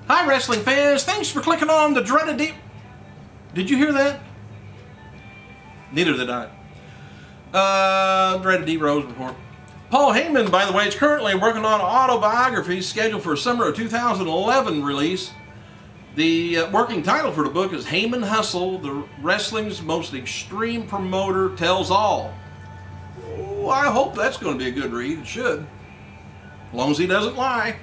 Hi, wrestling fans. Thanks for clicking on the dreaded deep. Did you hear that? Neither did I. Dreaded Deep Rose report. Paul Heyman, by the way, is currently working on an autobiography scheduled for summer of 2011 release. The working title for the book is Heyman Hustle, the wrestling's most extreme promoter tells all. Oh, I hope that's going to be a good read. It should. As long as he doesn't lie.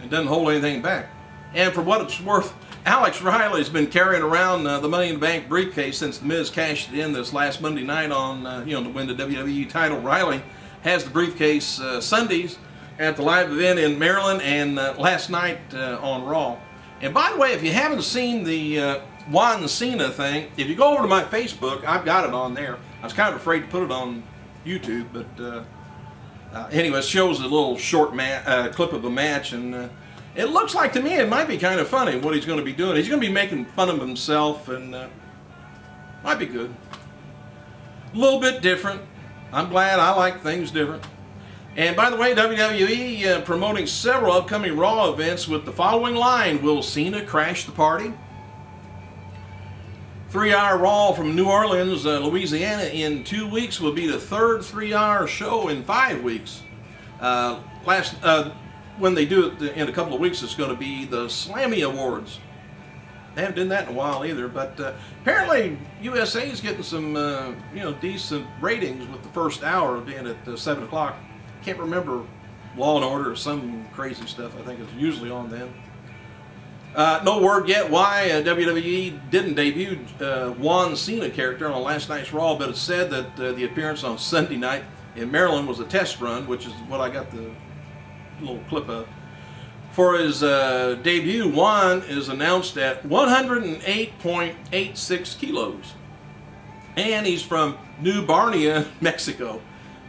It doesn't hold anything back. And for what it's worth, Alex Riley's been carrying around the Money in the Bank briefcase since The Miz cashed it in this last Monday night on, to win the WWE title. Riley has the briefcase Sundays at the live event in Maryland and last night on Raw. And by the way, if you haven't seen the Juan Cena thing, if you go over to my Facebook, I've got it on there. I was kind of afraid to put it on YouTube, but anyway, it shows a little short clip of a match, and it looks like to me it might be kind of funny what he's going to be doing. He's going to be making fun of himself, and might be good. A little bit different. I'm glad. I like things different. And by the way, WWE promoting several upcoming Raw events with the following line: Will Cena crash the party? 3-hour Raw from New Orleans, Louisiana in 2 weeks will be the third 3-hour show in 5 weeks. When they do it in a couple of weeks, it's going to be the Slammy Awards. They haven't done that in a while either, but apparently USA is getting some decent ratings with the first hour being at 7 o'clock. Can't remember, Law and Order or some crazy stuff. I think it's usually on then. No word yet why WWE didn't debut Juan Cena character on last night's Raw, but it's said that the appearance on Sunday night in Maryland was a test run, which is what I got the little clip of. For his debut, Juan is announced at 108.86 kilos, and he's from New Barnea, Mexico.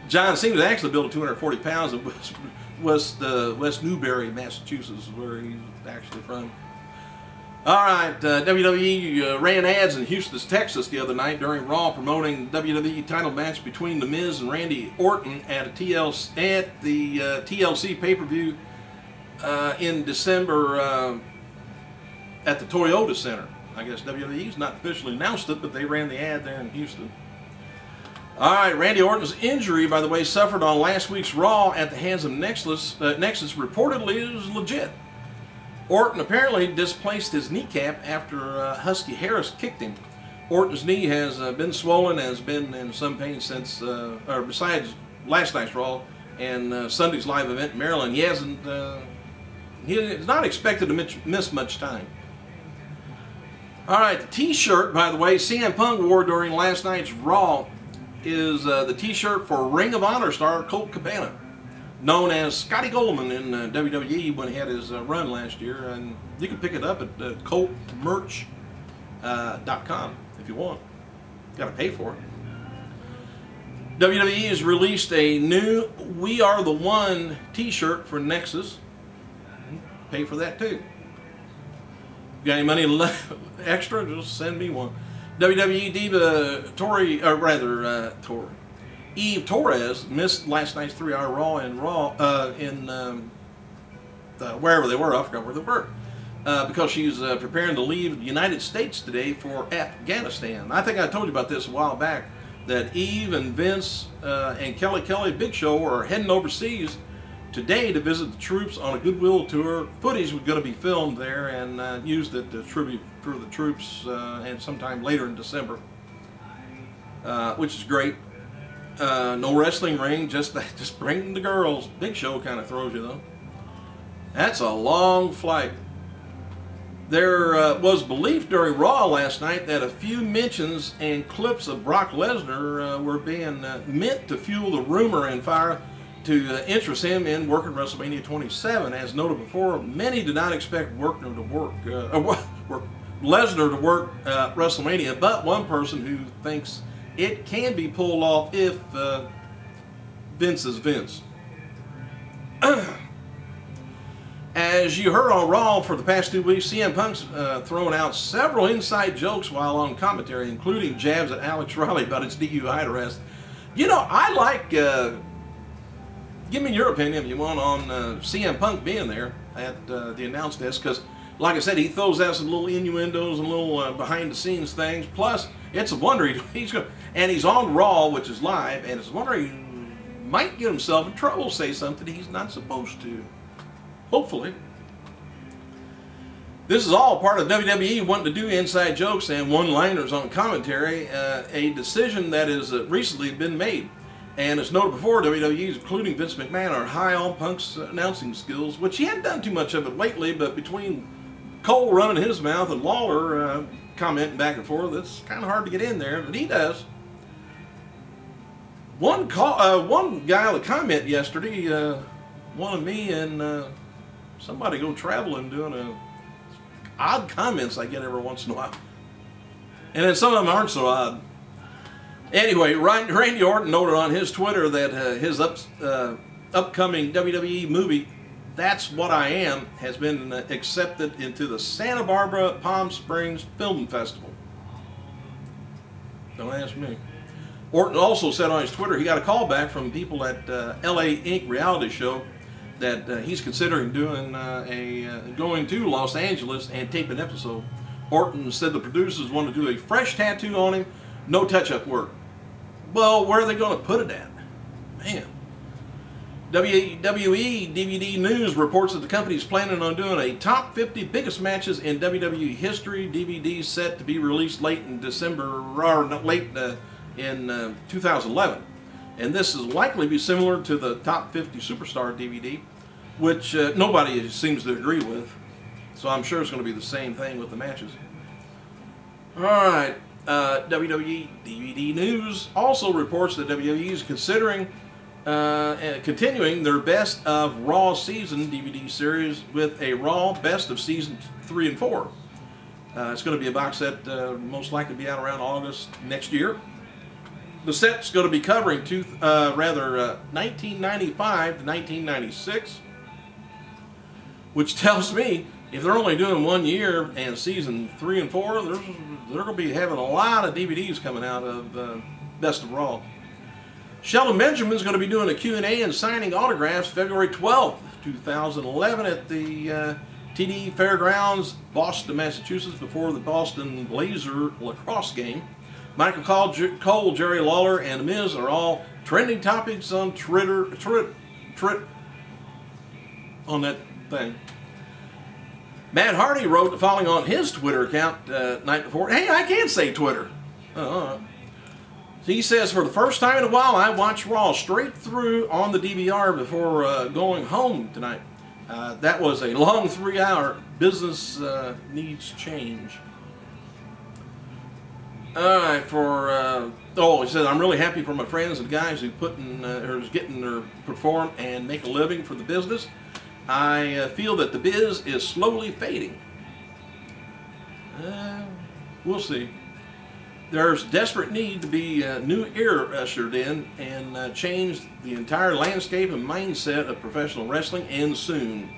John Cena was actually built at 240 pounds and was West Newbury, Massachusetts, where he's actually from. All right, WWE ran ads in Houston, Texas the other night during Raw promoting WWE title match between The Miz and Randy Orton at the TLC pay-per-view in December at the Toyota Center. I guess WWE's not officially announced it, but they ran the ad there in Houston. All right, Randy Orton's injury, by the way, suffered on last week's Raw at the hands of Nexus reportedly is legit. Orton apparently displaced his kneecap after Husky Harris kicked him. Orton's knee has been swollen and has been in some pain since, or besides last night's Raw and Sunday's live event in Maryland. He's not expected to miss much time. All right, the T-shirt, by the way, CM Punk wore during last night's Raw is the T-shirt for Ring of Honor star Colt Cabana, known as Scotty Goldman in WWE when he had his run last year, and you can pick it up at coltmerch.com if you want. Got to pay for it. WWE has released a new We Are the One T-shirt for Nexus. Pay for that too. Got any money left extra? Just send me one. WWE diva Eve Torres missed last night's 3-hour Raw in wherever they were. I forgot where they were because she's preparing to leave the United States today for Afghanistan. I think I told you about this a while back, that Eve and Vince and Kelly Big Show are heading overseas today to visit the troops on a goodwill tour. Footage was going to be filmed there and used at the tribute for the troops and sometime later in December, which is great. No wrestling ring, just bring the girls. Big Show kind of throws you though. That's a long flight. There was belief during Raw last night that a few mentions and clips of Brock Lesnar were being meant to fuel the rumor and fire to interest him in working WrestleMania 27. As noted before, many did not expect Lesnar to work WrestleMania, but one person who thinks it can be pulled off if Vince is Vince. As you heard on Raw for the past 2 weeks, CM Punk's thrown out several inside jokes while on commentary, including jabs at Alex Riley about his DUI arrest. You know, I like give me your opinion if you want on CM Punk being there at the announce desk, because like I said, he throws out some little innuendos and little behind the scenes things. Plus, it's a wonder he's on Raw, which is live, and it's a wonder he might get himself in trouble, say something he's not supposed to. Hopefully. This is all part of WWE wanting to do inside jokes and one-liners on commentary, a decision that has recently been made. And as noted before, WWE, including Vince McMahon, are high on Punk's announcing skills, which he hadn't done too much of it lately, but between Cole running his mouth and Lawler commenting back and forth, it's kind of hard to get in there, but he does. One guy on the comment yesterday wanted me and somebody go traveling doing odd comments I get every once in a while. And then some of them aren't so odd. Anyway, Randy Orton noted on his Twitter that his upcoming WWE movie, That's What I Am, has been accepted into the Santa Barbara Palm Springs Film Festival. Don't ask me. Orton also said on his Twitter he got a call back from people at LA Inc. reality show that he's considering doing going to Los Angeles and tape an episode. Orton said the producers want to do a fresh tattoo on him, no touch-up work. Well, where are they going to put it at? Man. WWE DVD News reports that the company is planning on doing a top 50 biggest matches in WWE history. DVD set to be released late in December, or late in 2011. And this is likely to be similar to the top 50 Superstar DVD, which nobody seems to agree with. So I'm sure it's going to be the same thing with the matches. Alright, WWE DVD News also reports that WWE is considering continuing their Best of Raw Season DVD series with a Raw Best of Season 3 and 4. It's going to be a box set, most likely be out around August next year. The set's going to be covering 1995 to 1996, which tells me if they're only doing 1 year and Season 3 and 4, they're going to be having a lot of DVDs coming out of Best of Raw. Shelton Benjamin's going to be doing a Q&A and signing autographs February 12th, 2011 at the TD Fairgrounds, Boston, Massachusetts, before the Boston Blazer lacrosse game. Michael Cole, Jerry Lawler, and The Miz are all trending topics on Twitter, on that thing. Matt Hardy wrote the following on his Twitter account night before. Hey, I can't say Twitter. He says, for the first time in a while, I watched Raw straight through on the DVR before going home tonight. That was a long 3-hour. Business needs change. Alright, he said, I'm really happy for my friends and guys who getting their perform and make a living for the business. I feel that the biz is slowly fading. We'll see. There's desperate need to be a new era ushered in and change the entire landscape and mindset of professional wrestling, and soon.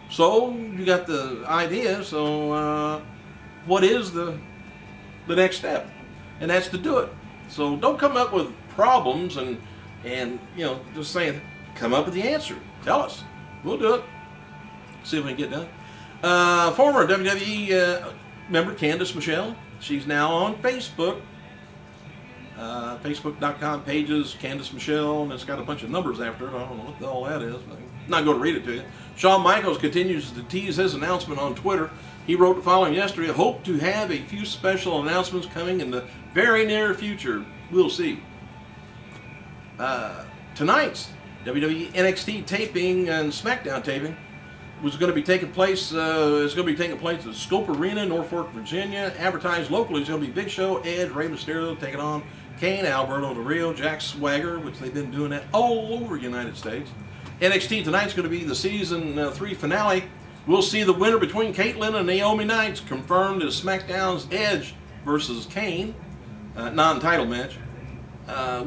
So, you got the idea, so what is the next step? And that's to do it. So don't come up with problems and you know, just saying, come up with the answer. Tell us. We'll do it. See if we can get done. Former WWE member Candice Michelle. She's now on Facebook. Facebook.com pages, Candice Michelle, and it's got a bunch of numbers after it. I don't know what the hell that is, but I'm not going to read it to you. Shawn Michaels continues to tease his announcement on Twitter. He wrote the following yesterday: hope to have a few special announcements coming in the very near future. We'll see. Tonight's WWE NXT taping and SmackDown taping was going to be taking place. It's going to be taking place at Scope Arena, Norfolk, Virginia. Advertised locally, it's going to be Big Show, Edge, Rey Mysterio taking on Kane, Alberto Del Rio, Jack Swagger, which they've been doing that all over the United States. NXT tonight's going to be the season 3 finale. We'll see the winner between Caitlyn and Naomi Knights, confirmed as SmackDown's Edge versus Kane, non-title match.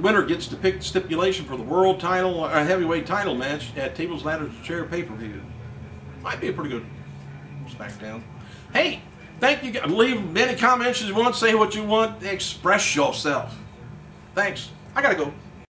Winner gets to pick the stipulation for the world title, or heavyweight title match at Tables, Ladders, and Chair pay-per-view. Might be a pretty good SmackDown. Hey, thank you. Leave any comments you want. Say what you want. Express yourself. Thanks. I gotta go.